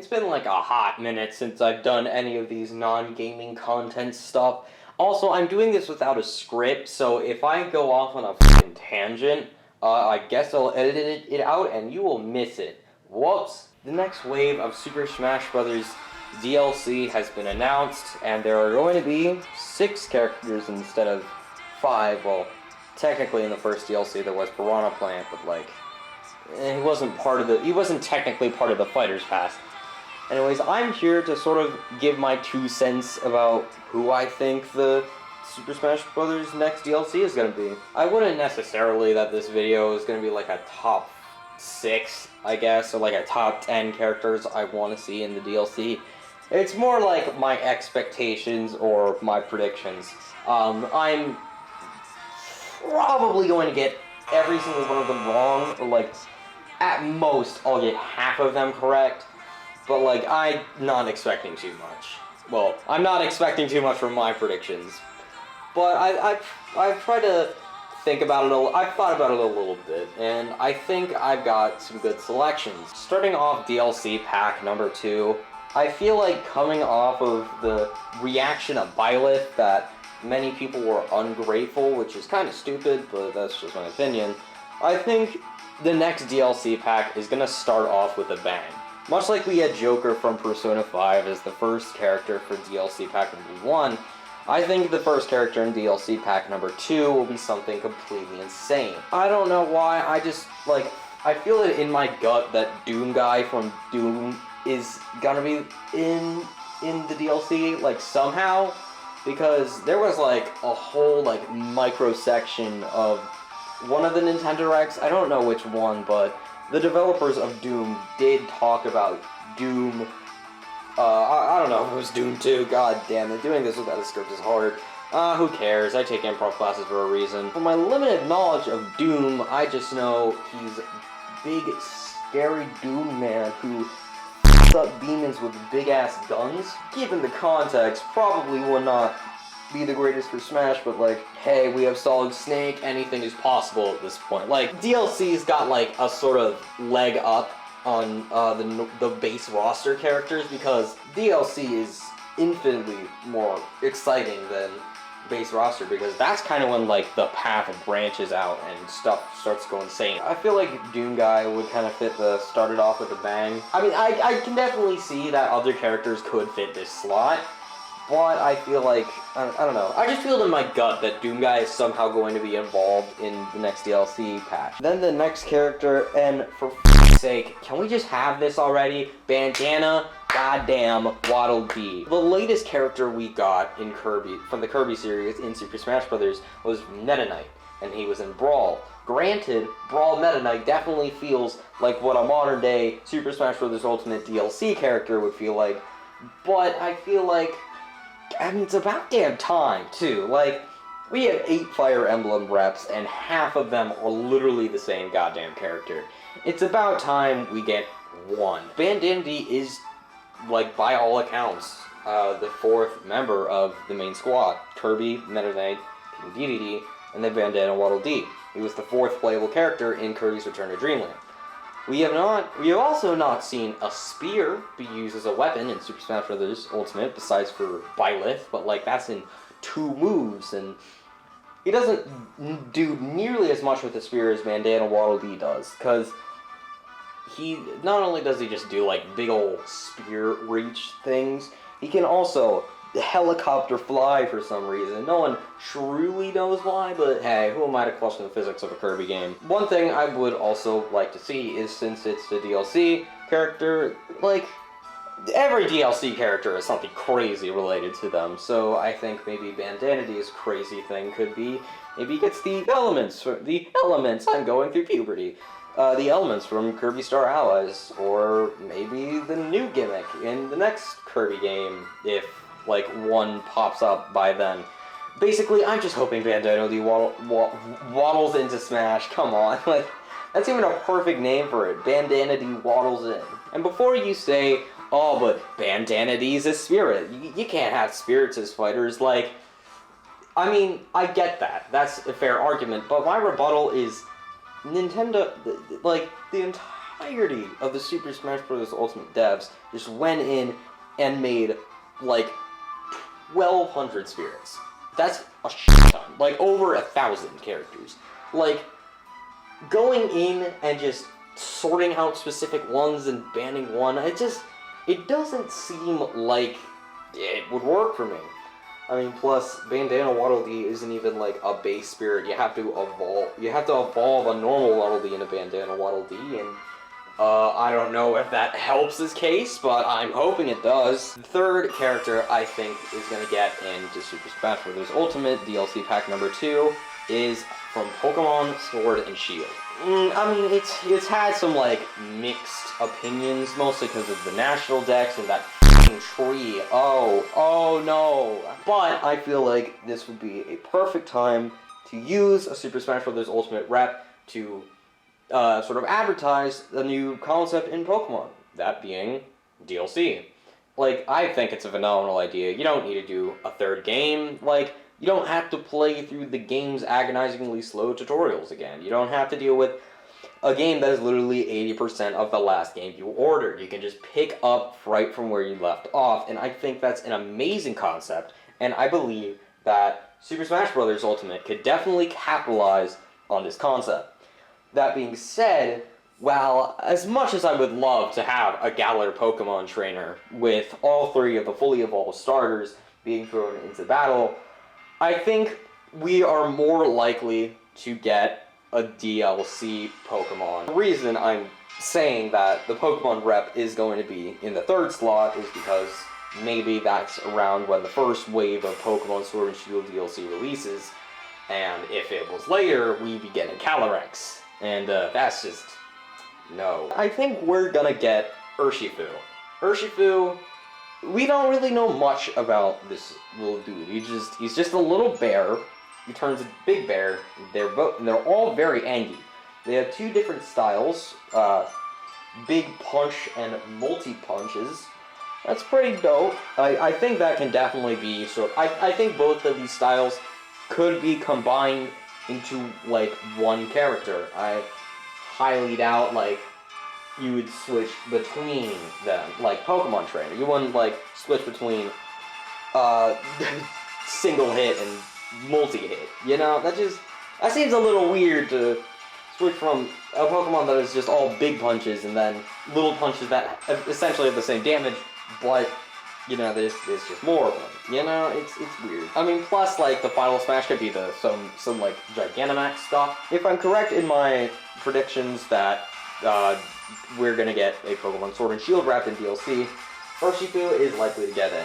It's been like a hot minute since I've done any of these non-gaming content stuff. Also, I'm doing this without a script, so if I go off on a fucking tangent, I guess I'll edit it out and you will miss it. Whoops. The next wave of Super Smash Bros. DLC has been announced, and there are going to be 6 characters instead of 5. Well, technically in the first DLC there was Piranha Plant, but like, he wasn't technically part of the Fighter's Pass. Anyways, I'm here to sort of give my 2 cents about who I think the Super Smash Bros. Next DLC is going to be. I wouldn't necessarily that this video is going to be like a top 6, I guess, or like a top 10 characters I want to see in the DLC. It's more like my expectations or my predictions. I'm probably going to get every single one of them wrong, or like, at most, I'll get half of them correct, but like, I'm not expecting too much. Well, I'm not expecting too much from my predictions, but I've tried to think about it I've thought about it a little bit, and I think I've got some good selections. Starting off DLC pack number 2, I feel like coming off of the reaction of Byleth that many people were ungrateful, which is kind of stupid, but that's just my opinion. I think the next DLC pack is going to start off with a bang. Much like we had Joker from Persona 5 as the first character for DLC pack number 1, I think the first character in DLC pack number 2 will be something completely insane. I don't know why, I feel it in my gut that Doom Guy from Doom is gonna be in the DLC, like, somehow, because there was, like, a whole, like, micro section of one of the Nintendo Directs, I don't know which one, but the developers of Doom did talk about Doom, I don't know if it was Doom 2, god damn it, doing this without a script is hard. Who cares, I take improv classes for a reason. From my limited knowledge of Doom, I just know he's big, scary Doom man who up demons with big-ass guns. Given the context, probably will not be the greatest for Smash, but like, hey, we have Solid Snake, anything is possible at this point. Like, DLC's got like a sort of leg up on the base roster characters, because DLC is infinitely more exciting than base roster, because that's kind of when like the path branches out and stuff starts going insane. I feel like Doom Guy would kind of fit the started off with a bang. I mean, I can definitely see that other characters could fit this slot, but I feel like, I don't know. I just feel in my gut that Doom Guy is somehow going to be involved in the next DLC patch. Then the next character, and for f***'s sake, can we just have this already? Bandana goddamn Waddle Dee. The latest character we got in Kirby, from the Kirby series in Super Smash Bros. Was Meta Knight, and he was in Brawl. Granted, Brawl Meta Knight definitely feels like what a modern day Super Smash Bros. Ultimate DLC character would feel like, but I feel like, I mean, it's about damn time, too. Like, we have 8 Fire Emblem reps, and half of them are literally the same goddamn character. It's about time we get one. Bandana Dee is, like, by all accounts, the 4th member of the main squad. Kirby, Meta Knight, King Dedede, and then Bandana Waddle Dee. He was the 4th playable character in Kirby's Return to Dreamland. We have also not seen a spear be used as a weapon in Super Smash Bros. Ultimate, besides for Byleth, but like, that's in 2 moves, and he doesn't do nearly as much with the spear as Bandana Waddle Dee does, because he, not only does he just do like big ol' spear reach things, he can also helicopter fly for some reason. No one truly knows why, but hey, who am I to question the physics of a Kirby game? One thing I would also like to see is, since it's the DLC character, like, every DLC character has something crazy related to them, so I think maybe Bandana Dee's crazy thing could be, maybe he gets the elements, I'm going through puberty. The elements from Kirby Star Allies, or maybe the new gimmick in the next Kirby game, if, like, one pops up by then. Basically, I'm just hoping Bandana Dee waddles into Smash, come on, like, that's even a perfect name for it, Bandana Dee waddles in. And before you say, oh, but Bandana Dee's a spirit, you can't have spirits as fighters, like, I mean, I get that, that's a fair argument, but my rebuttal is, Nintendo, like, the entire entirety of the Super Smash Bros. Ultimate devs just went in and made, like, 1,200 spirits. That's a shit ton. Like, over 1,000 characters. Like, going in and just sorting out specific ones and banning one, it doesn't seem like it would work for me. I mean, plus, Bandana Waddle Dee isn't even, like, a base spirit. You have to evolve a normal Waddle Dee into Bandana Waddle Dee, and I don't know if that helps his case, but I'm hoping it does. The third character I think is going to get into Super Smash Bros. Ultimate DLC Pack number 2 is from Pokemon Sword and Shield. I mean, it's had some, like, mixed opinions, mostly because of the National Dex and that tree. Oh no. But I feel like this would be a perfect time to use a Super Smash Bros. Ultimate rep to sort of advertise the new concept in Pokemon, that being DLC. Like, I think it's a phenomenal idea. You don't need to do a third game. Like, you don't have to play through the game's agonizingly slow tutorials again. You don't have to deal with a game that is literally 80% of the last game you ordered. You can just pick up right from where you left off, and I think that's an amazing concept, and I believe that Super Smash Bros. Ultimate could definitely capitalize on this concept. That being said, well, as much as I would love to have a Galar Pokemon trainer with all 3 of the fully evolved starters being thrown into battle, I think we are more likely to get a DLC Pokemon. The reason I'm saying that the Pokemon rep is going to be in the 3rd slot is because maybe that's around when the first wave of Pokemon Sword and Shield DLC releases, and if it was later, we'd be getting Calyrex. And that's just... no. I think we're gonna get Urshifu. Urshifu, we don't really know much about this little dude. He's just a little bear. He turns a big bear. They're all very angry. They have 2 different styles, big punch and multi-punches. That's pretty dope. I think that can definitely be I think both of these styles could be combined into, like, one character. I highly doubt, like, you would switch between them, like Pokemon Trainer. You wouldn't, like, switch between, single hit and multi-hit, you know? That seems a little weird to switch from a Pokemon that is just all big punches and then little punches that essentially have the same damage, but, you know, there's just more of them. You know, it's weird. I mean, plus, like, the final smash could be some like, Gigantamax stuff. If I'm correct in my predictions that, we're gonna get a Pokemon Sword and Shield wrapped in DLC, Urshifu is likely to get in.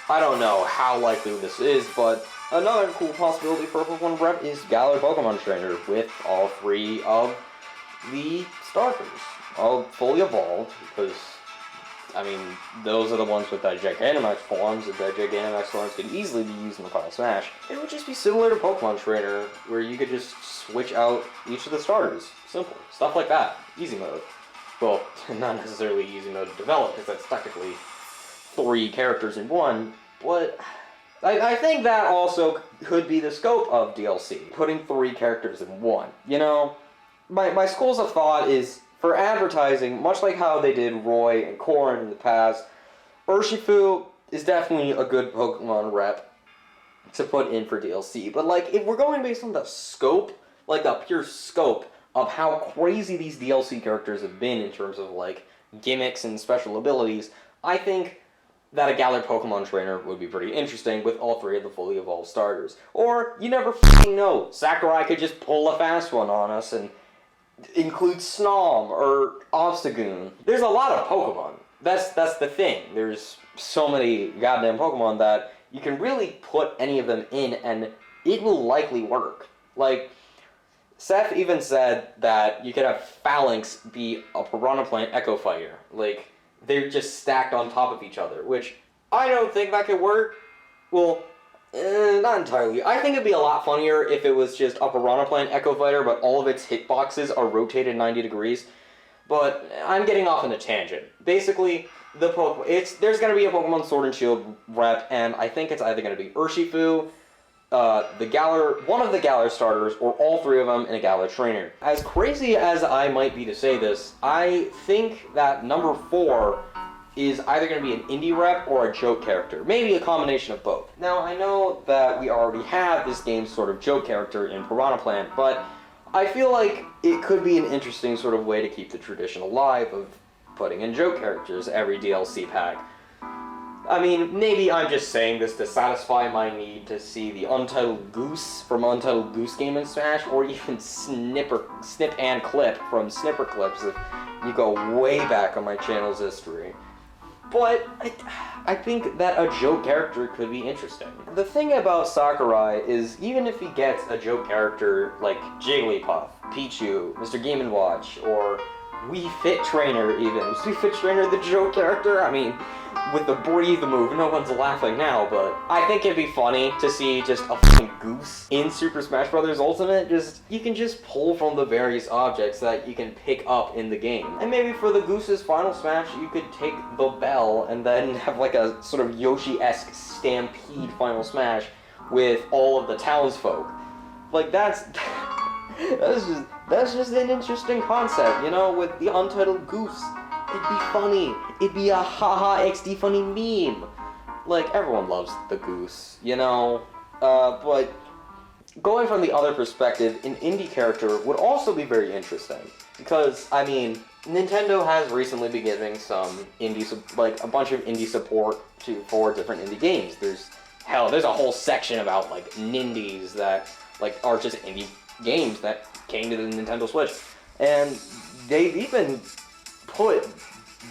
I don't know how likely this is, but another cool possibility for a Pokemon rep is Galar Pokemon Trainer with all 3 of the starters, all fully evolved, because, I mean, those are the ones with the Gigantamax forms, and the Gigantamax forms can easily be used in the Final Smash. It would just be similar to Pokemon Trainer, where you could just switch out each of the starters. Simple. Stuff like that. Easy mode. Well, not necessarily easy mode to develop, because that's technically 3 characters in one, but I think that also could be the scope of DLC, putting 3 characters in one. You know, my schools of thought is, for advertising, much like how they did Roy and Corrin in the past, Urshifu is definitely a good Pokemon rep to put in for DLC. But, like, if we're going based on the scope, like the pure scope of how crazy these DLC characters have been in terms of, like, gimmicks and special abilities, I think that a Galar Pokemon Trainer would be pretty interesting with all 3 of the fully evolved starters. Or, you never f***ing know, Sakurai could just pull a fast one on us and include Snom or Obstagoon. There's a lot of Pokemon. That's the thing. There's so many goddamn Pokemon that you can really put any of them in and it will likely work. Like, Seth even said that you could have Phalanx be a Piranha Plant Echo Fighter. Like, they're just stacked on top of each other, which I don't think that could work. Well, not entirely. I think it'd be a lot funnier if it was just a Piranha Plant Echo Fighter, but all of its hitboxes are rotated 90 degrees. But I'm getting off on a tangent. Basically, there's going to be a Pokemon Sword and Shield rep, and I think it's either going to be Urshifu, one of the Galar starters, or all three of them in a Galar trainer. As crazy as I might be to say this, I think that number 4 is either going to be an indie rep or a joke character. Maybe a combination of both. Now, I know that we already have this game's sort of joke character in Piranha Plant, but I feel like it could be an interesting sort of way to keep the tradition alive of putting in joke characters every DLC pack. I mean, maybe I'm just saying this to satisfy my need to see the Untitled Goose from Untitled Goose Game in Smash, or even Snip and Clip from Snipper Clips if you go way back on my channel's history. But I think that a joke character could be interesting. The thing about Sakurai is, even if he gets a joke character like Jigglypuff, Pichu, Mr. Game & Watch, or Wii Fit Trainer even. Is Wii Fit Trainer the joke character? I mean, with the breathe move, no one's laughing now, but I think it'd be funny to see just a fucking goose in Super Smash Bros. Ultimate. You can just pull from the various objects that you can pick up in the game. And maybe for the goose's final smash, you could take the bell and then have like a sort of Yoshi-esque Stampede final smash with all of the townsfolk. Like, that's just an interesting concept, you know, with the Untitled Goose. It'd be funny. It'd be a haha XD funny meme. Like, everyone loves the goose, you know? But going from the other perspective, an indie character would also be very interesting. Because, I mean, Nintendo has recently been giving some like, a bunch of indie support for different indie games. There's a whole section about, like, Nindies that, like, are just indie games that came to the Nintendo Switch. And they've even put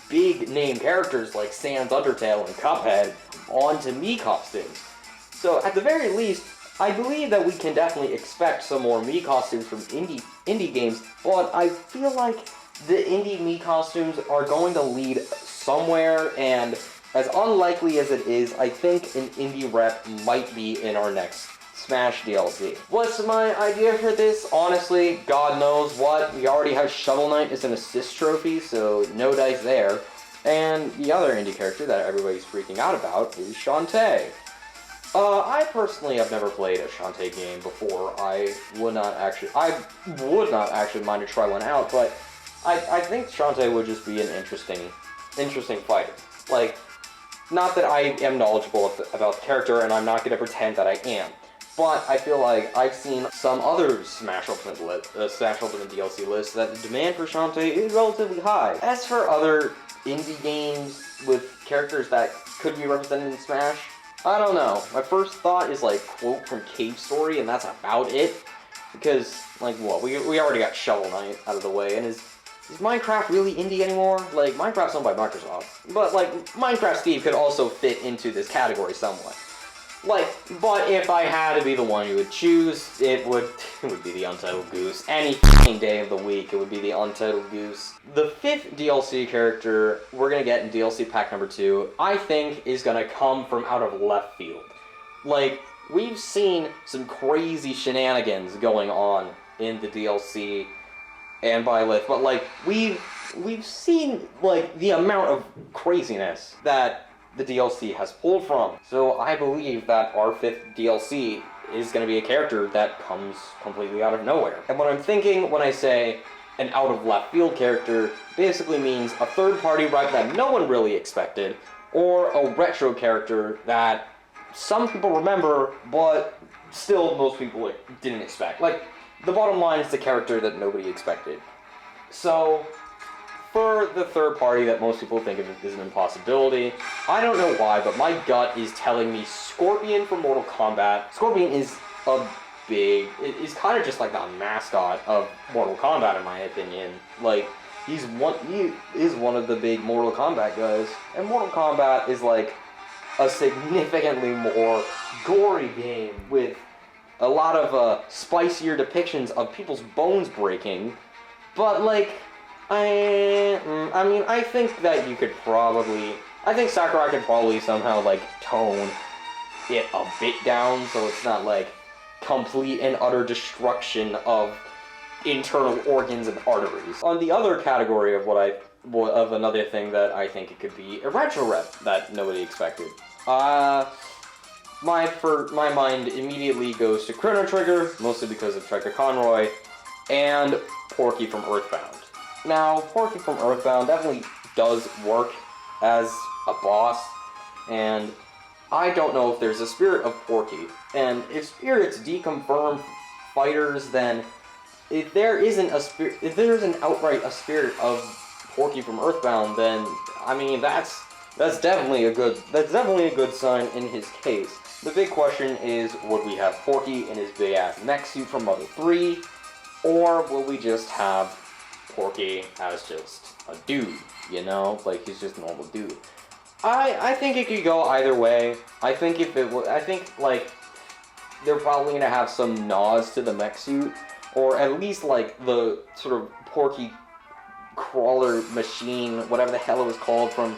big name characters like Sans Undertale and Cuphead onto Mii costumes. So at the very least, I believe that we can definitely expect some more Mii costumes from indie games, but I feel like the indie Mii costumes are going to lead somewhere, and as unlikely as it is, I think an indie rep might be in our next Smash DLC. What's my idea for this? Honestly, God knows what. We already have Shovel Knight as an assist trophy, so no dice there. And the other indie character that everybody's freaking out about is Shantae. I personally have never played a Shantae game before. I would not actually mind to try one out, but I think Shantae would just be an interesting fighter. Like, not that I am knowledgeable about the character, and I'm not going to pretend that I am. But I feel like I've seen some other Smash Ultimate DLC lists that the demand for Shantae is relatively high. As for other indie games with characters that could be represented in Smash, I don't know. My first thought is like quote from Cave Story, and that's about it. Because, like, well, we already got Shovel Knight out of the way, and is Minecraft really indie anymore? Like, Minecraft's owned by Microsoft. But, like, Minecraft Steve could also fit into this category somewhat. Like, but if I had to be the one you would choose, it would be the Untitled Goose. Any f***ing day of the week, it would be the Untitled Goose. The 5th DLC character we're gonna get in DLC pack number 2, I think is gonna come from out of left field. Like, we've seen some crazy shenanigans going on in the DLC and by list, but like, we've seen, like, the amount of craziness that the DLC has pulled from. So I believe that our 5th DLC is going to be a character that comes completely out of nowhere. And what I'm thinking when I say an out of left field character basically means a third party rep that no one really expected, or a retro character that some people remember, but still most people didn't expect. Like, the bottom line is the character that nobody expected. So for the third party that most people think of as an impossibility, I don't know why, but my gut is telling me Scorpion from Mortal Kombat. Scorpion is is kind of just like the mascot of Mortal Kombat in my opinion. Like, he is one of the big Mortal Kombat guys, and Mortal Kombat is like a significantly more gory game with a lot of spicier depictions of people's bones breaking, but like, I mean, I think that you could I think Sakurai could probably somehow, like, tone it a bit down so it's not, like, complete and utter destruction of internal organs and arteries. On the other category of another thing that I think it could be, a retro rep that nobody expected. my mind immediately goes to Chrono Trigger, mostly because of Trigger Conroy, and Porky from Earthbound. Now, Porky from Earthbound definitely does work as a boss, and I don't know if there's a spirit of Porky. And if spirits deconfirm fighters, then if there isn't a spirit, if there isn't outright a spirit of Porky from Earthbound, then I mean that's definitely a good sign in his case. The big question is, would we have Porky in his big ass mech suit from Mother 3, or will we just have Porky as just a dude, you know, like he's just a normal dude? I think it could go either way. I think like they're probably gonna have some nods to the mech suit, or at least like the sort of Porky crawler machine, whatever the hell it was called from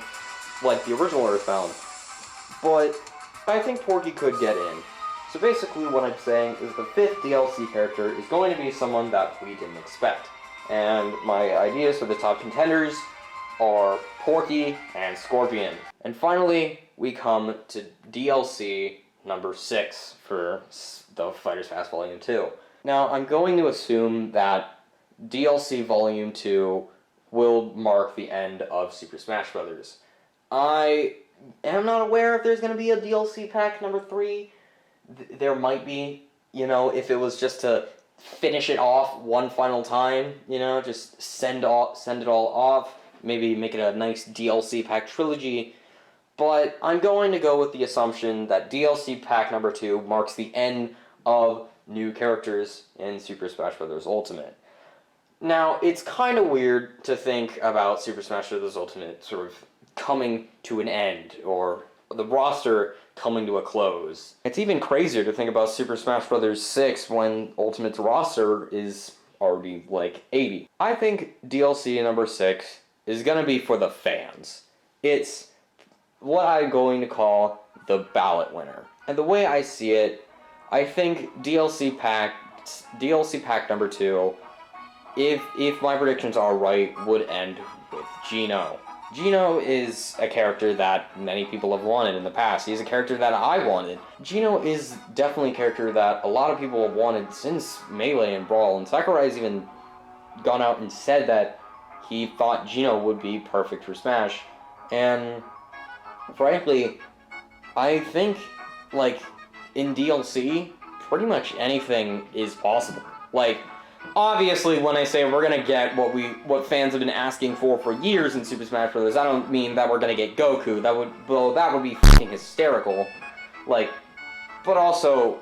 like the original Earthbound. But I think Porky could get in. So basically what I'm saying is the 5th DLC character is going to be someone that we didn't expect. And my ideas for the top contenders are Porky and Scorpion. And finally, we come to DLC number 6 for the Fighters Pass Volume 2. Now, I'm going to assume that DLC Volume 2 will mark the end of Super Smash Bros. I am not aware if there's going to be a DLC pack number 3. There might be, you know, if it was just to finish it off one final time, you know, just send it all off, maybe make it a nice DLC pack trilogy. But I'm going to go with the assumption that DLC pack number 2 marks the end of new characters in Super Smash Bros. Ultimate. Now, it's kind of weird to think about Super Smash Bros. Ultimate sort of coming to an end, or the roster coming to a close. It's even crazier to think about Super Smash Bros. 6 when Ultimate's roster is already like 80. I think DLC number 6 is going to be for the fans. It's what I'm going to call the ballot winner. And the way I see it, I think DLC pack number 2, if my predictions are right, would end with Geno. Geno is a character that many people have wanted in the past. He's a character that I wanted. Geno is definitely a character that a lot of people have wanted since Melee and Brawl, and Sakurai's even gone out and said that he thought Geno would be perfect for Smash. And frankly, I think, like, in DLC, pretty much anything is possible. Like, obviously, when I say we're gonna get what fans have been asking for years in Super Smash Bros., I don't mean that we're gonna get Goku. That would be fucking hysterical. Like, but also,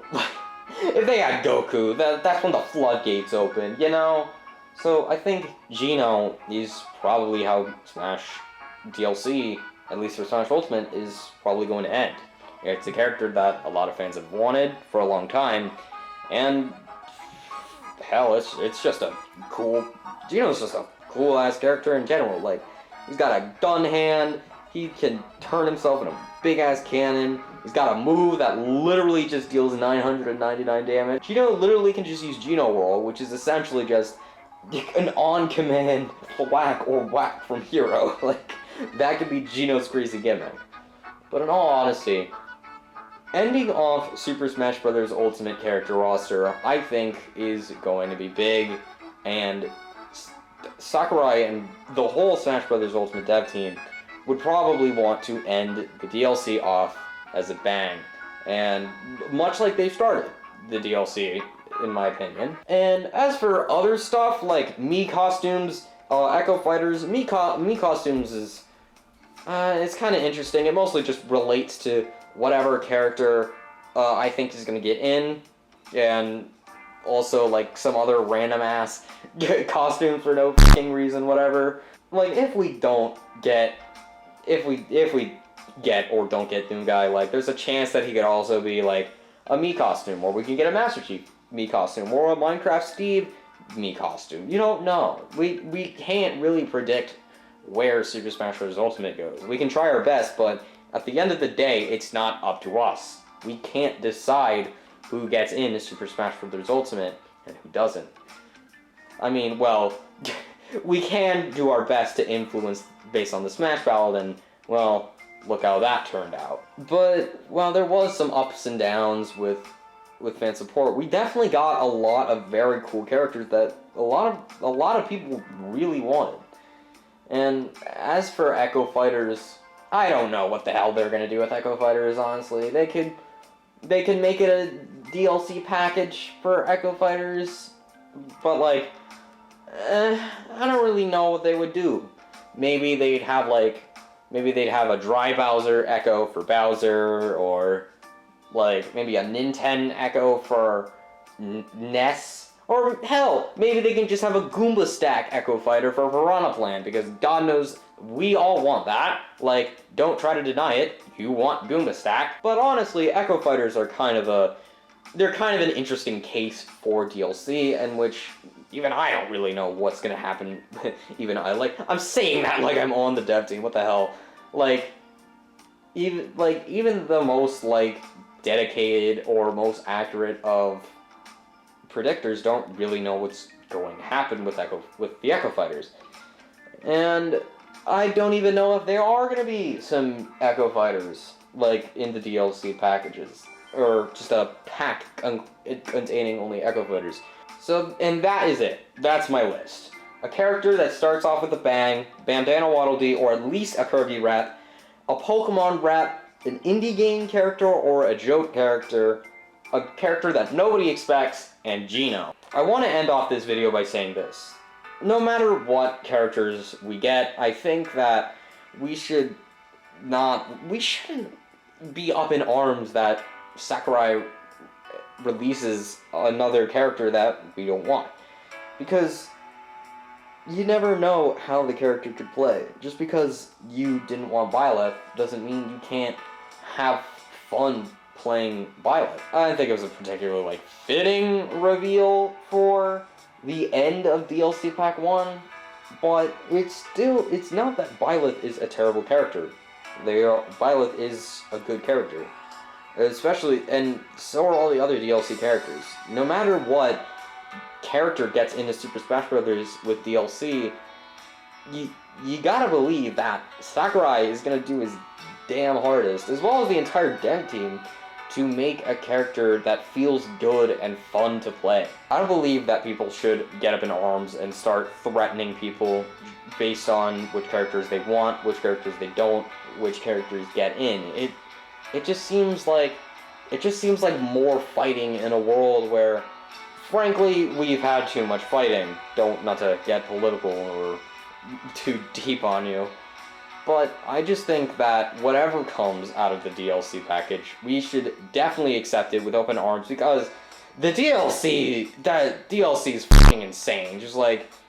if they had Goku, that's when the floodgates open, you know? So I think Geno is probably how Smash DLC, at least for Smash Ultimate, is probably going to end. It's a character that a lot of fans have wanted for a long time, and hell, it's just a cool... Geno's just a cool-ass character in general. Like, he's got a gun hand, he can turn himself in a big-ass cannon, he's got a move that literally just deals 999 damage. Geno literally can just use Geno Roll, which is essentially just an on-command whack or whack from hero. Like, that could be Geno's crazy gimmick. But in all honesty, ending off Super Smash Bros. Ultimate character roster, I think, is going to be big, and Sakurai and the whole Smash Bros. Ultimate dev team would probably want to end the DLC off as a bang, and much like they started the DLC, in my opinion. And as for other stuff, like Mii costumes, Echo Fighters, Mii costumes is... it's kind of interesting. It mostly just relates to whatever character I think is going to get in, and also like some other random ass costume for no fucking reason, whatever. Like, if we get or don't get Doomguy, like, there's a chance that he could also be like a Mii costume, or we can get a Master Chief Mii costume, or a Minecraft Steve Mii costume. You don't know. We can't really predict where Super Smash Bros. Ultimate goes. We can try our best, but at the end of the day, it's not up to us. We can't decide who gets into Super Smash Bros. Ultimate and who doesn't. I mean, well, we can do our best to influence based on the Smash ballot, and, well, look how that turned out. But while there was some ups and downs with fan support, we definitely got a lot of very cool characters that a lot of people really wanted. And as for Echo Fighters, I don't know what the hell they're gonna do with Echo Fighters, honestly. They could make it a DLC package for Echo Fighters, but like, I don't really know what they would do. Maybe they'd have a Dry Bowser Echo for Bowser, or like maybe a Nintendo Echo for Ness. Or hell, maybe they can just have a Goomba Stack Echo Fighter for Piranha Plant, because God knows we all want that. Like, don't try to deny it, you want Goomba Stack. But honestly, Echo Fighters are kind of an interesting case for DLC, in which even I don't really know what's gonna happen. I'm saying that like I'm on the dev team, what the hell? Even the most dedicated or most accurate of predictors don't really know what's going to happen with the Echo Fighters. And I don't even know if there are going to be some Echo Fighters in the DLC packages, or just a pack containing only Echo Fighters. So, and that is it. That's my list. A character that starts off with a bang, Bandana Waddle Dee, or at least a Kirby rep, a Pokemon rep, an indie game character or a joke character, a character that nobody expects, and Geno. I want to end off this video by saying this. No matter what characters we get, I think that we shouldn't be up in arms that Sakurai releases another character that we don't want. Because you never know how the character could play. Just because you didn't want Byleth doesn't mean you can't have fun playing Byleth. I think it was a particularly fitting reveal for the end of DLC Pack 1, but it's not that Byleth is a terrible character. Byleth is a good character. Especially, and so are all the other DLC characters. No matter what character gets into Super Smash Bros. With DLC, you gotta believe that Sakurai is gonna do his damn hardest, as well as the entire dev team, to make a character that feels good and fun to play. I don't believe that people should get up in arms and start threatening people based on which characters they want, which characters they don't, which characters get in. It just seems like more fighting in a world where, frankly, we've had too much fighting. Not to get political or too deep on you, but I just think that whatever comes out of the DLC package, we should definitely accept it with open arms, because the DLC is fucking insane. Just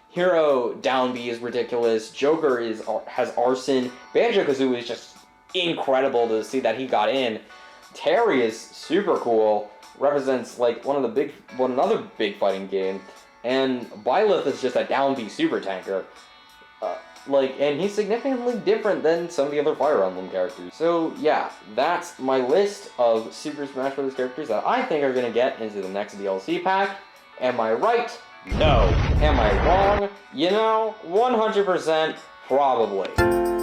Hero Down B is ridiculous, Joker has Arson, Banjo-Kazooie is just incredible to see that he got in, Terry is super cool, represents another big fighting game, and Byleth is just a Down B super tanker. And he's significantly different than some of the other Fire Emblem characters. So yeah, that's my list of Super Smash Bros. Characters that I think are going to get into the next DLC pack. Am I right? No. Am I wrong? 100% probably.